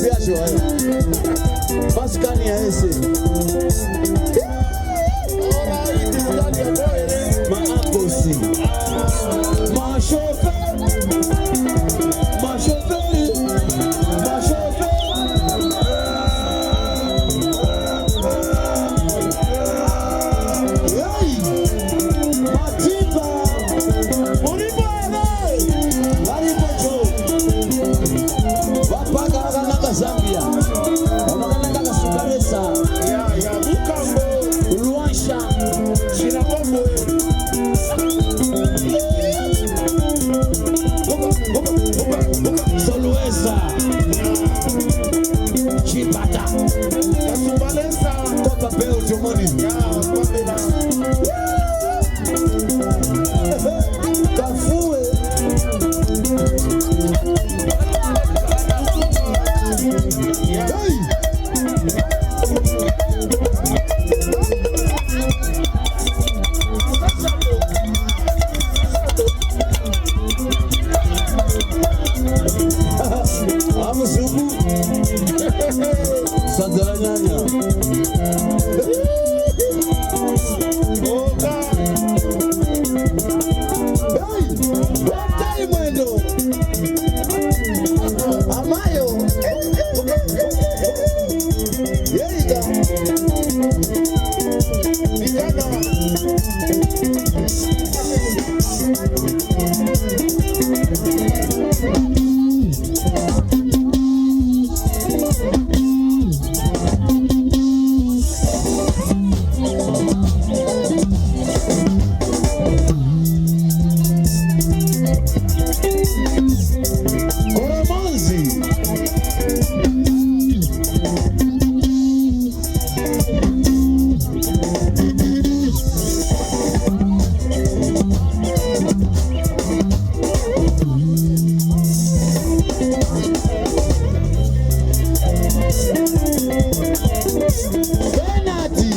biacho hayo. Maskani ya ese. Maakosi. Mashofe. Mashofe. Mashofe. Hey! Matiba. Muriba hey! Maribo jo. Wapaka wakanaka Zambia. Wakanaka Sukaresa. Ya Bukambo. Luansha. Shinakombo. Soluesa. Chipata. Kasubalesa. Toka Beo Jomoni. Kafue. Hey! Amusuku. Sandara nyanya. Oka. Hey! Watai mwendo. Amayo. Yeiga. Vijana. Koromanzi. Benati.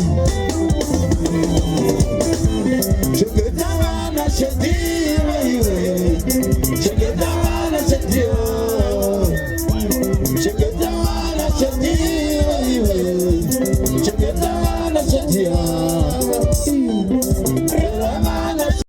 Cheketana chediro iwe. Cheketana chedio. Cheketana chediro iwe. Cheketana chedio.